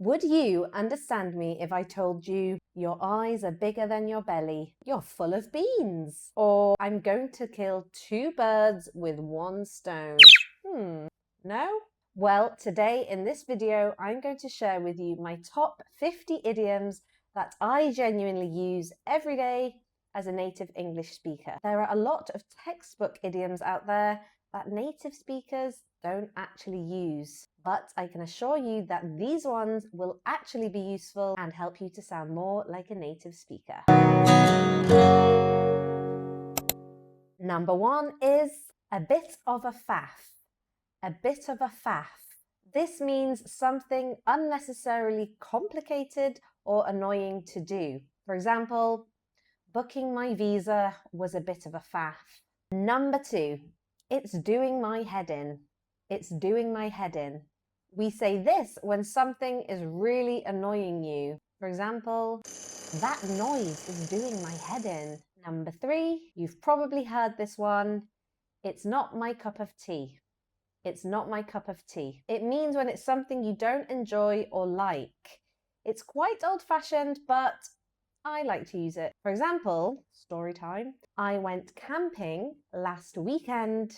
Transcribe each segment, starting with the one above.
Would you understand me if I told you your eyes are bigger than your belly? You're full of beans. Or I'm going to kill 2 birds with 1 stone. No? Well, today in this video, I'm going to share with you my top 50 idioms that I genuinely use every day as a native English speaker. There are a lot of textbook idioms out there that native speakers don't actually use, but I can assure you that these ones will actually be useful and help you to sound more like a native speaker. Number 1 is a bit of a faff. A bit of a faff. This means something unnecessarily complicated or annoying to do. For example, booking my visa was a bit of a faff. Number 2, it's doing my head in. It's doing my head in. We say this when something is really annoying you. For example, that noise is doing my head in. Number 3, you've probably heard this one. It's not my cup of tea. It's not my cup of tea. It means when it's something you don't enjoy or like. It's quite old-fashioned, but I like to use it. For example, story time. I went camping last weekend,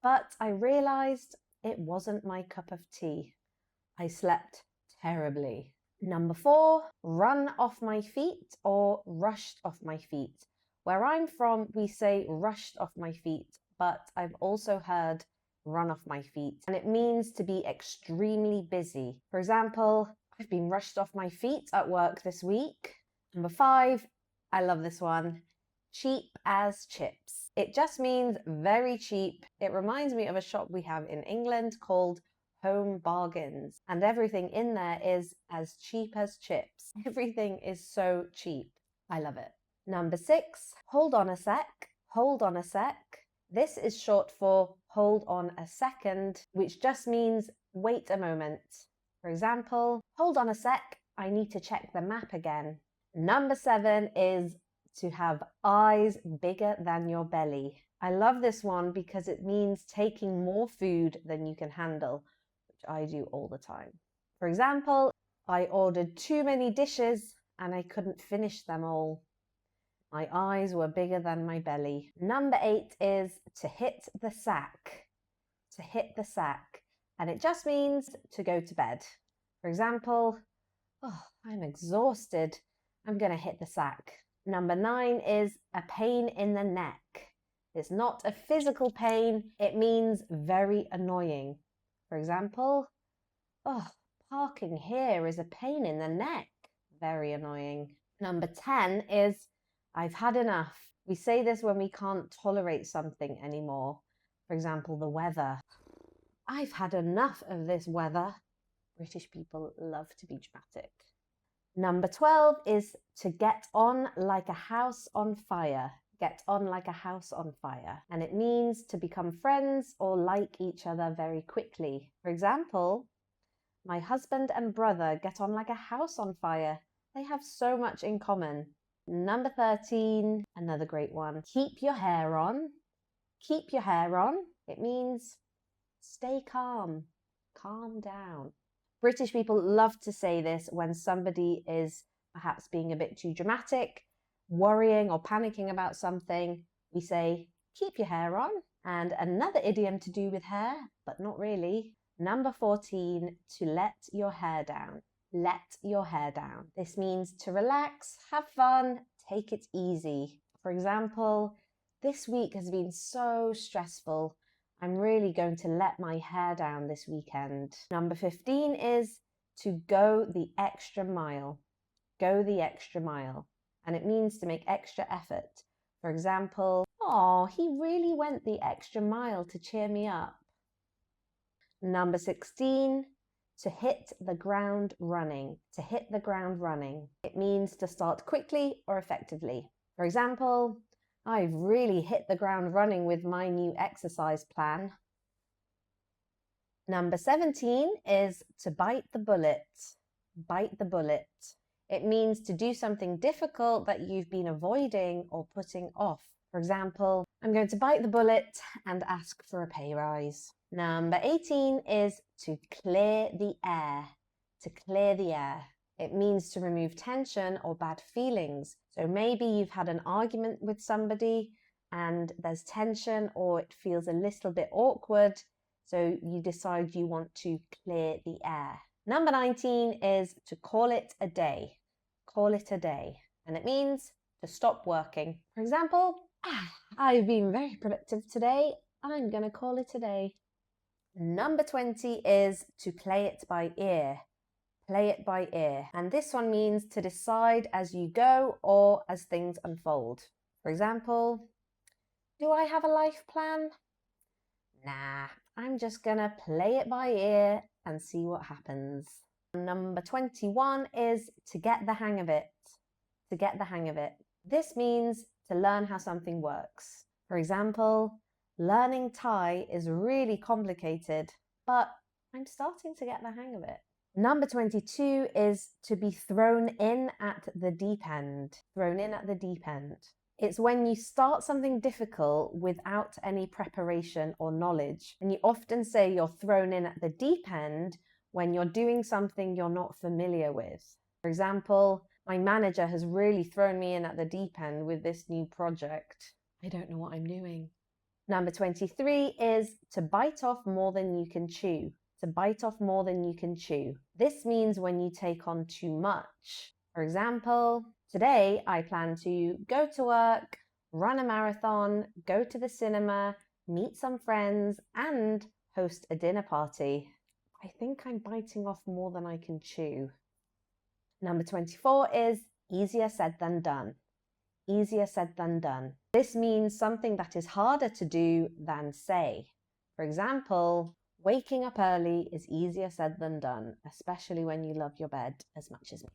but I realized it wasn't my cup of tea. I slept terribly. Number 4, run off my feet or rushed off my feet. Where I'm from, we say rushed off my feet, but I've also heard run off my feet, and it means to be extremely busy. For example, I've been rushed off my feet at work this week. Number 5, I love this one, cheap as chips. It just means very cheap. It reminds me of a shop we have in England called Home Bargains, and everything in there is as cheap as chips. Everything is so cheap. I love it. Number 6, hold on a sec. Hold on a sec. This is short for hold on a second, which just means wait a moment. For example, hold on a sec, I need to check the map again. Number 7 is to have eyes bigger than your belly. I love this one because it means taking more food than you can handle, which I do all the time. For example, I ordered too many dishes and I couldn't finish them all. My eyes were bigger than my belly. Number 8 is to hit the sack. To hit the sack. And it just means to go to bed. For example, oh, I'm exhausted. I'm going to hit the sack. Number 9 is a pain in the neck. It's not a physical pain. It means very annoying. For example, oh, parking here is a pain in the neck. Very annoying. Number 10 is I've had enough. We say this when we can't tolerate something anymore. For example, the weather. I've had enough of this weather. British people love to be dramatic. Number 12 is to get on like a house on fire. Get on like a house on fire. And it means to become friends or like each other very quickly. For example, my husband and brother get on like a house on fire. They have so much in common. Number 13, another great one. Keep your hair on. Keep your hair on. It means stay calm. Calm down. British people love to say this when somebody is perhaps being a bit too dramatic, worrying or panicking about something. We say, keep your hair on. And another idiom to do with hair, but not really. Number 14, to let your hair down. Let your hair down. This means to relax, have fun, take it easy. For example, this week has been so stressful. I'm really going to let my hair down this weekend. Number 15 is to go the extra mile. Go the extra mile. And it means to make extra effort. For example, oh, he really went the extra mile to cheer me up. Number 16, to hit the ground running. To hit the ground running. It means to start quickly or effectively. For example, I've really hit the ground running with my new exercise plan. Number 17 is to bite the bullet. Bite the bullet. It means to do something difficult that you've been avoiding or putting off. For example, I'm going to bite the bullet and ask for a pay rise. Number 18 is to clear the air. to clear the air. It means to remove tension or bad feelings. So maybe you've had an argument with somebody and there's tension or it feels a little bit awkward. So you decide you want to clear the air. Number 19 is to call it a day. Call it a day. And it means to stop working. For example, I've been very productive today. I'm going to call it a day. Number 20 is to play it by ear. Play it by ear. And this one means to decide as you go or as things unfold. For example, do I have a life plan? Nah, I'm just gonna play it by ear and see what happens. Number 21 is to get the hang of it. To get the hang of it. This means to learn how something works. For example, learning Thai is really complicated, but I'm starting to get the hang of it. Number 22 is to be thrown in at the deep end. Thrown in at the deep end. It's when you start something difficult without any preparation or knowledge. And you often say you're thrown in at the deep end when you're doing something you're not familiar with. For example, my manager has really thrown me in at the deep end with this new project. I don't know what I'm doing. Number 23 is to bite off more than you can chew. To bite off more than you can chew. This means when you take on too much. For example, today I plan to go to work, run a marathon, go to the cinema, meet some friends, and host a dinner party. I think I'm biting off more than I can chew. Number 24 is easier said than done. Easier said than done. This means something that is harder to do than say. For example, waking up early is easier said than done, especially when you love your bed as much as me.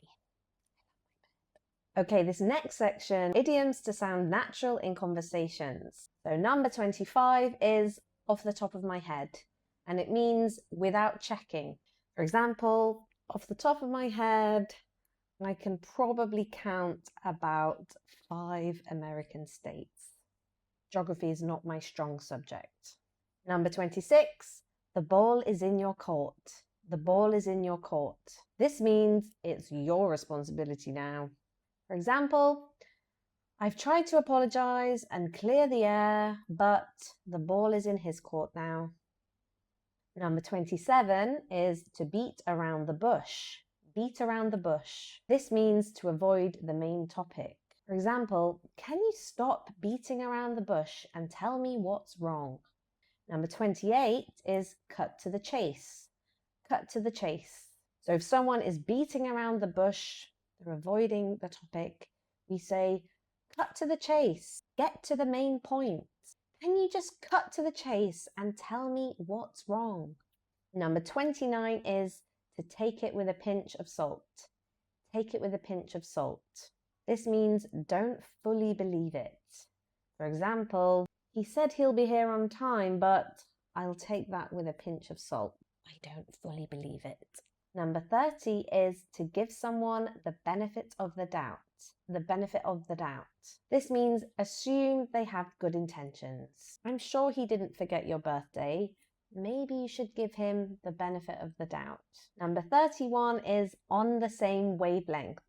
Okay, this next section, idioms to sound natural in conversations. So number 25 is off the top of my head, and it means without checking. For example, off the top of my head, I can probably count about 5 American states. Geography is not my strong subject. Number 26, the ball is in your court. The ball is in your court. This means it's your responsibility now. For example, I've tried to apologize and clear the air, but the ball is in his court now. Number 27 is to beat around the bush. Beat around the bush. This means to avoid the main topic. For example, can you stop beating around the bush and tell me what's wrong? Number 28 is cut to the chase. Cut to the chase. So if someone is beating around the bush, they're avoiding the topic, we say, cut to the chase. Get to the main point. Can you just cut to the chase and tell me what's wrong? Number 29 is to take it with a pinch of salt. Take it with a pinch of salt. This means don't fully believe it. For example, he said he'll be here on time, but I'll take that with a pinch of salt. I don't fully believe it. Number 30 is to give someone the benefit of the doubt. The benefit of the doubt. This means assume they have good intentions. I'm sure he didn't forget your birthday. Maybe you should give him the benefit of the doubt. Number 31 is on the same wavelength.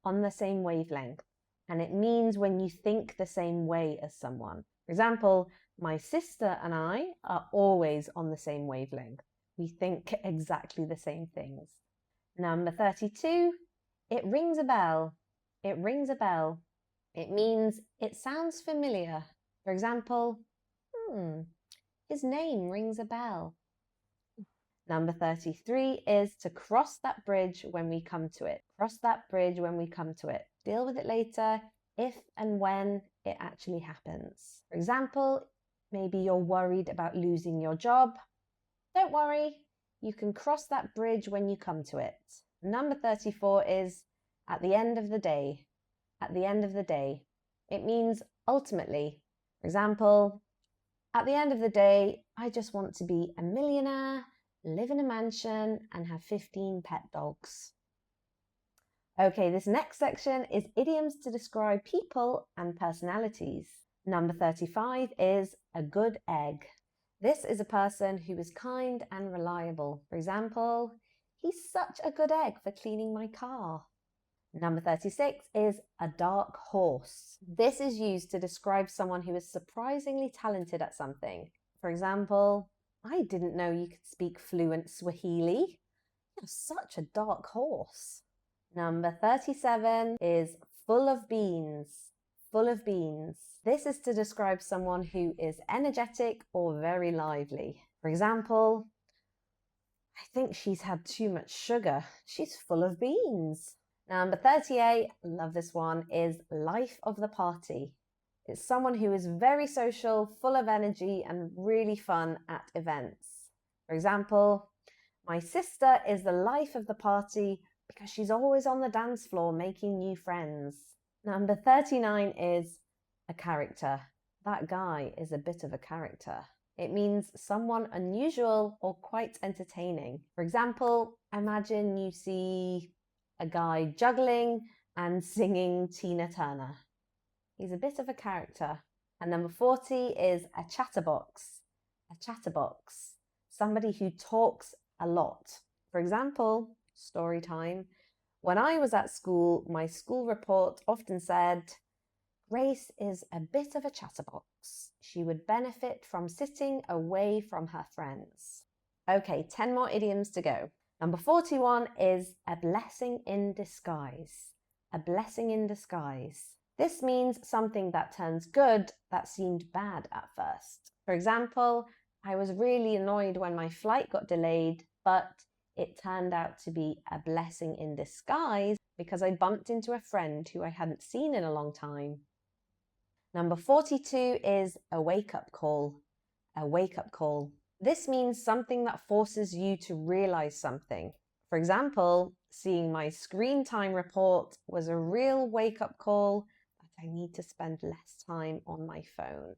On the same wavelength. And it means when you think the same way as someone. For example, my sister and I are always on the same wavelength. We think exactly the same things. Number 32, it rings a bell. It rings a bell. It means it sounds familiar. For example, his name rings a bell. Number 33 is to cross that bridge when we come to it. Cross that bridge when we come to it. Deal with it later if and when it actually happens. For example, maybe you're worried about losing your job. Don't worry, you can cross that bridge when you come to it. Number 34 is at the end of the day. At the end of the day. It means ultimately. For example, at the end of the day, I just want to be a millionaire, live in a mansion, and have 15 pet dogs. Okay, this next section is idioms to describe people and personalities. Number 35 is a good egg. This is a person who is kind and reliable. For example, He's such a good egg for cleaning my car. Number 36 is a dark horse. This is used to describe someone who is surprisingly talented at something. For example, I didn't know you could speak fluent Swahili. You're such a dark horse. Number 37 is full of beans. Full of beans. This is to describe someone who is energetic or very lively. For example, I think she's had too much sugar. She's full of beans. Number 38, love this one, is life of the party. It's someone who is very social, full of energy, and really fun at events. For example, my sister is the life of the party because she's always on the dance floor making new friends. Number 39 is a character. That guy is a bit of a character. It means someone unusual or quite entertaining. For example, imagine you see a guy juggling and singing Tina Turner. He's a bit of a character. And number 40 is a chatterbox. A chatterbox. Somebody who talks a lot. For example, story time. When I was at school, my school report often said, Grace is a bit of a chatterbox. She would benefit from sitting away from her friends. Okay, 10 more idioms to go. Number 41 is a blessing in disguise. A blessing in disguise. This means something that turns good that seemed bad at first. For example, I was really annoyed when my flight got delayed, but it turned out to be a blessing in disguise because I bumped into a friend who I hadn't seen in a long time. Number 42 is a wake-up call. A wake-up call. This means something that forces you to realize something. For example, seeing my screen time report was a real wake-up call that I need to spend less time on my phone.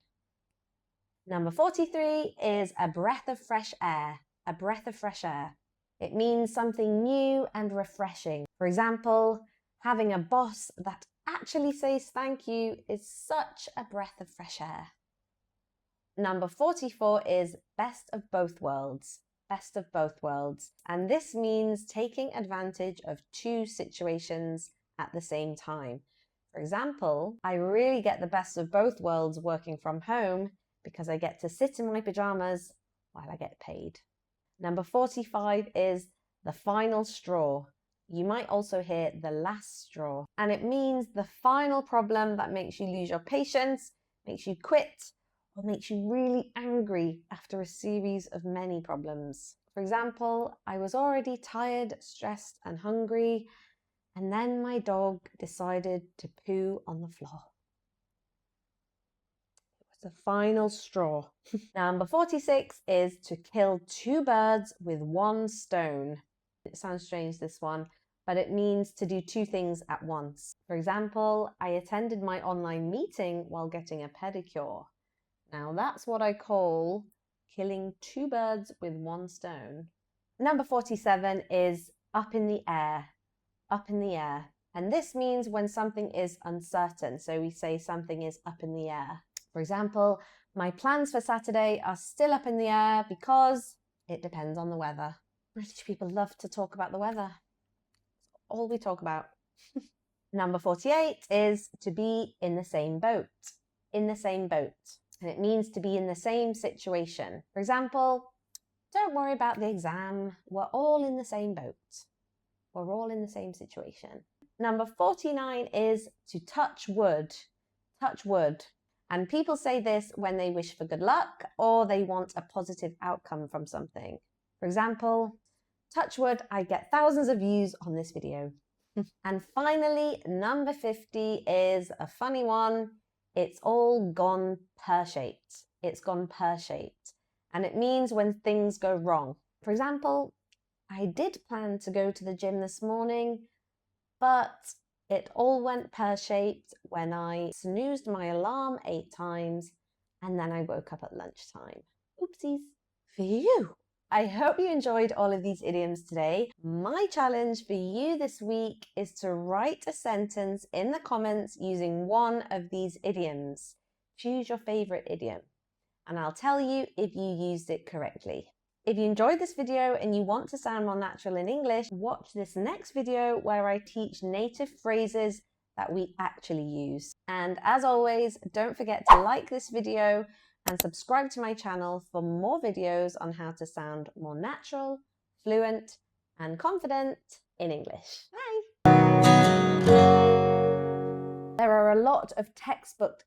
Number 43 is a breath of fresh air. A breath of fresh air. It means something new and refreshing. For example, having a boss that actually says thank you is such a breath of fresh air. Number 44 is best of both worlds. Best of both worlds. And this means taking advantage of two situations at the same time. For example, I really get the best of both worlds working from home because I get to sit in my pajamas while I get paid. Number 45 is the final straw. You might also hear the last straw, and it means the final problem that makes you lose your patience, makes you quit, or makes you really angry after a series of many problems. For example, I was already tired, stressed, and hungry, and then my dog decided to poo on the floor. The final straw. Number 46 is to kill two birds with one stone. It sounds strange, this one, but it means to do two things at once. For example, I attended my online meeting while getting a pedicure. Now that's what I call killing two birds with one stone. Number 47 is up in the air. Up in the air. And this means when something is uncertain. So we say something is up in the air. For example, my plans for Saturday are still up in the air because it depends on the weather. British people love to talk about the weather. It's all we talk about. Number 48 is to be in the same boat. In the same boat. And it means to be in the same situation. For example, don't worry about the exam. We're all in the same boat. We're all in the same situation. Number 49 is to touch wood. Touch wood. And people say this when they wish for good luck or they want a positive outcome from something. For example, touch wood, I get thousands of views on this video. And finally, number 50 is a funny one. It's all gone pear-shaped. It's gone pear-shaped. And it means when things go wrong. For example, I did plan to go to the gym this morning, but it all went pear-shaped when I snoozed my alarm 8 times and then I woke up at lunchtime. Oopsies. Phew! I hope you enjoyed all of these idioms today. My challenge for you this week is to write a sentence in the comments using one of these idioms. Choose your favorite idiom and I'll tell you if you used it correctly. If you enjoyed this video and you want to sound more natural in English, watch this next video where I teach native phrases that we actually use. And as always, don't forget to like this video and subscribe to my channel for more videos on how to sound more natural, fluent, and confident in English. Bye! There are a lot of textbook...